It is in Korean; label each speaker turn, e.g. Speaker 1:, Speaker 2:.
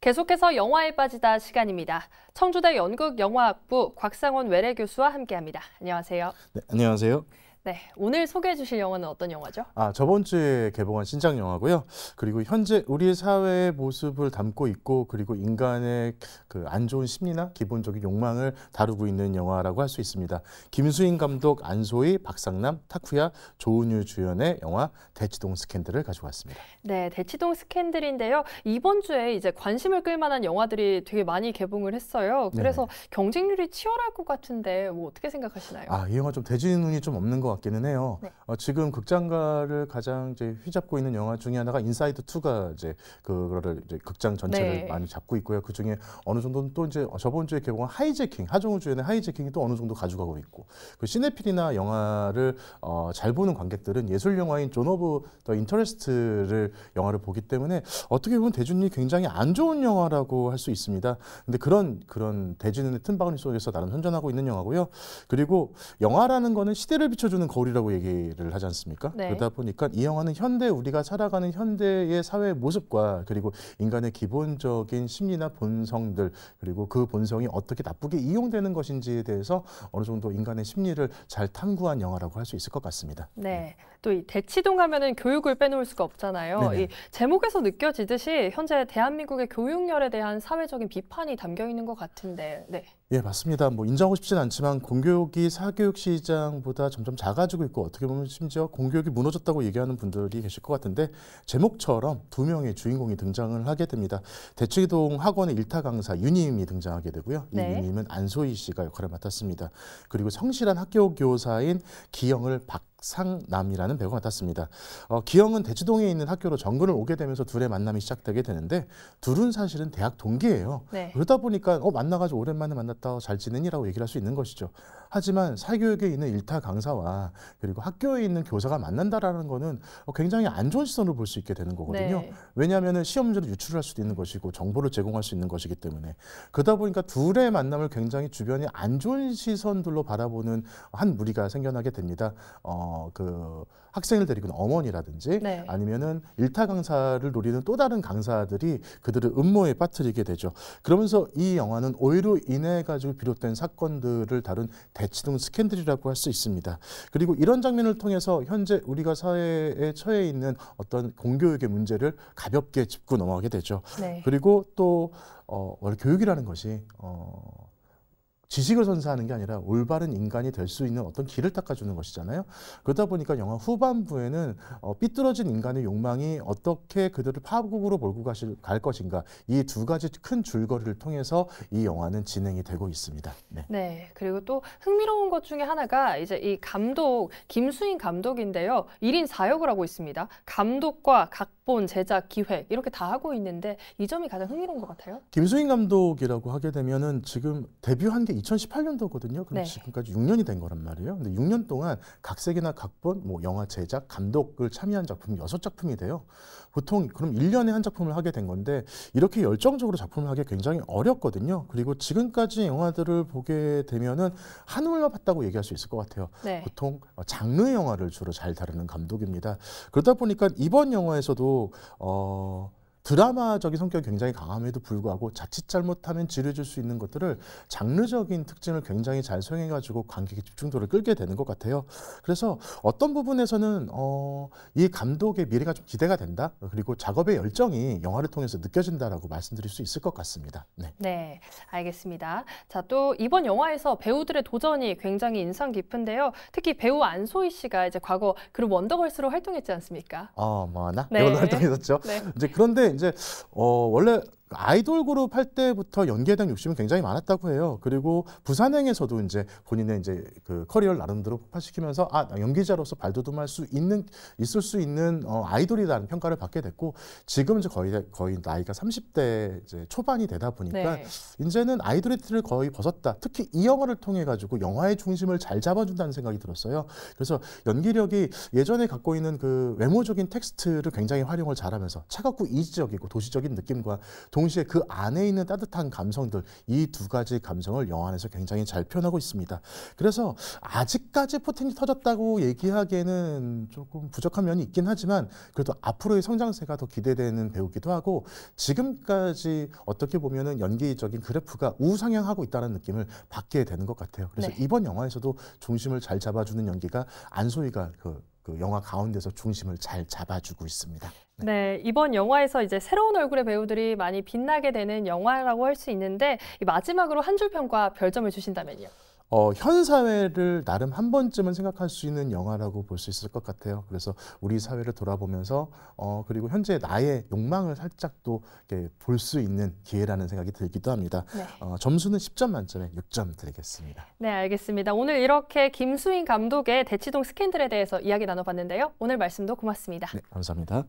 Speaker 1: 계속해서 영화에 빠지다 시간입니다. 청주대 연극영화학부 곽상원 외래 교수와 함께합니다. 안녕하세요.
Speaker 2: 네, 안녕하세요.
Speaker 1: 네, 오늘 소개해 주실 영화는 어떤 영화죠?
Speaker 2: 저번 주에 개봉한 신작 영화고요. 그리고 현재 우리 사회의 모습을 담고 있고, 그리고 인간의 그 안 좋은 심리나 기본적인 욕망을 다루고 있는 영화라고 할 수 있습니다. 김수인 감독, 안소희, 박상남, 타쿠야, 조은유 주연의 영화 대치동 스캔들을 가지고 왔습니다.
Speaker 1: 네, 대치동 스캔들인데요. 이번 주에 이제 관심을 끌 만한 영화들이 되게 많이 개봉을 했어요. 그래서
Speaker 2: 네네.
Speaker 1: 경쟁률이 치열할 것 같은데 뭐 어떻게 생각하시나요?
Speaker 2: 이 영화 좀 대진운이 좀 없는 것 같기는 해요.
Speaker 1: 네.
Speaker 2: 지금 극장가를 가장 이제 휘잡고 있는 영화 중에 하나가 인사이드 2가 이제 그거를 이제 극장 전체를
Speaker 1: 네.
Speaker 2: 많이 잡고 있고요. 그 중에 어느 정도는 또 이제 저번 주에 개봉한 하이제킹, 하정우 주연의 하이제킹이 또 어느 정도 가져가고 있고, 그 시네필이나 영화를 잘 보는 관객들은 예술 영화인 존 오브 더 인터레스트를 영화를 보기 때문에 어떻게 보면 대중이 굉장히 안 좋은 영화라고 할 수 있습니다. 근데 그런 대중의 틈바구니 속에서 나름 선전하고 있는 영화고요. 그리고 영화라는 거는 시대를 비춰주는 거울이라고 얘기를 하지 않습니까?
Speaker 1: 네.
Speaker 2: 그러다 보니까 이 영화는 현대 우리가 살아가는 현대의 사회의 모습과 그리고 인간의 기본적인 심리나 본성들, 그리고 그 본성이 어떻게 나쁘게 이용되는 것인지에 대해서 어느 정도 인간의 심리를 잘 탐구한 영화라고 할 수 있을 것 같습니다.
Speaker 1: 네, 또 이 대치동 하면은 교육을 빼놓을 수가 없잖아요.
Speaker 2: 네네.
Speaker 1: 이 제목에서 느껴지듯이 현재 대한민국의 교육열에 대한 사회적인 비판이 담겨 있는 것 같은데, 네.
Speaker 2: 예, 맞습니다. 뭐 인정하고 싶진 않지만 공교육이 사교육 시장보다 점점 작아지고 있고, 어떻게 보면 심지어 공교육이 무너졌다고 얘기하는 분들이 계실 것 같은데, 제목처럼 두 명의 주인공이 등장을 하게 됩니다. 대치동 학원의 일타 강사 유님이 등장하게 되고요. 이
Speaker 1: 네.
Speaker 2: 유님은 안소희 씨가 역할을 맡았습니다. 그리고 성실한 학교 교사인 기영을 박상남이라는 배우가 맡았습니다. 기영은 대치동에 있는 학교로 정근을 오게 되면서 둘의 만남이 시작되게 되는데, 둘은 사실은 대학 동기예요.
Speaker 1: 네.
Speaker 2: 그러다 보니까 만나가지고 오랜만에 만났다 잘 지내니라고 얘기를 할 수 있는 것이죠. 하지만 사교육에 있는 일타 강사와 그리고 학교에 있는 교사가 만난다라는 거는 굉장히 안 좋은 시선으로 볼 수 있게 되는 거거든요.
Speaker 1: 네.
Speaker 2: 왜냐하면 시험 문제를 유출할 수도 있는 것이고 정보를 제공할 수 있는 것이기 때문에. 그러다 보니까 둘의 만남을 굉장히 주변이 안 좋은 시선들로 바라보는 한 무리가 생겨나게 됩니다. 그 학생을 데리고 있는 어머니라든지
Speaker 1: 네.
Speaker 2: 아니면은 일타 강사를 노리는 또 다른 강사들이 그들을 음모에 빠뜨리게 되죠. 그러면서 이 영화는 오해로 인해 가지고 비롯된 사건들을 다룬 대치동 스캔들이라고 할 수 있습니다. 그리고 이런 장면을 통해서 현재 우리가 사회에 처해 있는 어떤 공교육의 문제를 가볍게 짚고 넘어가게 되죠.
Speaker 1: 네.
Speaker 2: 그리고 또 원래 교육이라는 것이 지식을 선사하는 게 아니라 올바른 인간이 될 수 있는 어떤 길을 닦아주는 것이잖아요. 그러다 보니까 영화 후반부에는 삐뚤어진 인간의 욕망이 어떻게 그들을 파국으로 몰고 갈 것인가, 이 두 가지 큰 줄거리를 통해서 이 영화는 진행이 되고 있습니다. 네.
Speaker 1: 네, 그리고 또 흥미로운 것 중에 하나가 이제 이 감독, 김수인 감독인데요. 1인 4역을 하고 있습니다. 감독과 각본, 제작, 기획 이렇게 다 하고 있는데 이 점이 가장 흥미로운 것 같아요.
Speaker 2: 김수인 감독이라고 하게 되면은 지금 데뷔한 게 2018년도거든요. 그럼
Speaker 1: 네.
Speaker 2: 지금까지 6년이 된 거란 말이에요. 근데 6년 동안 각색이나 각본, 뭐 영화 제작, 감독을 참여한 작품이 6작품이 돼요. 보통 그럼 1년에 한 작품을 하게 된 건데, 이렇게 열정적으로 작품을 하기 굉장히 어렵거든요. 그리고 지금까지 영화들을 보게 되면은 한올만 봤다고 얘기할 수 있을 것 같아요.
Speaker 1: 네.
Speaker 2: 보통 장르 영화를 주로 잘 다루는 감독입니다. 그러다 보니까 이번 영화에서도 드라마적인 성격이 굉장히 강함에도 불구하고 자칫 잘못하면 지루해질 수 있는 것들을 장르적인 특징을 굉장히 잘 소용해가지고 관객의 집중도를 끌게 되는 것 같아요. 그래서 어떤 부분에서는 이 감독의 미래가 좀 기대가 된다. 그리고 작업의 열정이 영화를 통해서 느껴진다라고 말씀드릴 수 있을 것 같습니다. 네.
Speaker 1: 네, 알겠습니다. 자, 또 이번 영화에서 배우들의 도전이 굉장히 인상 깊은데요. 특히 배우 안소희 씨가 이제 과거 그룹 원더걸스로 활동했지 않습니까?
Speaker 2: 뭐하나?
Speaker 1: 네.
Speaker 2: 배우로 활동했었죠.
Speaker 1: 네.
Speaker 2: 그런데 이제 원래 아이돌 그룹 할 때부터 연기에 대한 욕심은 굉장히 많았다고 해요. 그리고 부산행에서도 이제 본인의 이제 그 커리어를 나름대로 폭발시키면서 연기자로서 발돋움할 수 있을 수 있는 아이돌이라는 평가를 받게 됐고, 지금 이제 거의 나이가 30대 이제 초반이 되다 보니까
Speaker 1: 네.
Speaker 2: 이제는 아이돌의 틀을 거의 벗었다. 특히 이 영화를 통해 가지고 영화의 중심을 잘 잡아준다는 생각이 들었어요. 그래서 연기력이 예전에 갖고 있는 그 외모적인 텍스트를 굉장히 활용을 잘하면서 차갑고 이지적이고 도시적인 느낌과 동시에 그 안에 있는 따뜻한 감성들, 이 두 가지 감성을 영화 안에서 굉장히 잘 표현하고 있습니다. 그래서 아직까지 포텐이 터졌다고 얘기하기에는 조금 부족한 면이 있긴 하지만 그래도 앞으로의 성장세가 더 기대되는 배우기도 하고 지금까지 어떻게 보면은 연기적인 그래프가 우상향하고 있다는 느낌을 받게 되는 것 같아요. 그래서
Speaker 1: 네.
Speaker 2: 이번 영화에서도 중심을 잘 잡아주는 연기가 안소희가 그 영화 가운데서 중심을 잘 잡아주고 있습니다.
Speaker 1: 네, 이번 영화에서 이제 새로운 얼굴의 배우들이 많이 빛나게 되는 영화라고 할 수 있는데 이 마지막으로 한 줄 평과 별점을 주신다면요.
Speaker 2: 현 사회를 나름 한 번쯤은 생각할 수 있는 영화라고 볼 수 있을 것 같아요. 그래서 우리 사회를 돌아보면서 그리고 현재 나의 욕망을 살짝 또 볼 수 있는 기회라는 생각이 들기도 합니다.
Speaker 1: 네.
Speaker 2: 점수는 10점 만점에 6점 드리겠습니다.
Speaker 1: 네, 알겠습니다. 오늘 이렇게 김수인 감독의 대치동 스캔들에 대해서 이야기 나눠봤는데요. 오늘 말씀도 고맙습니다.
Speaker 2: 네, 감사합니다.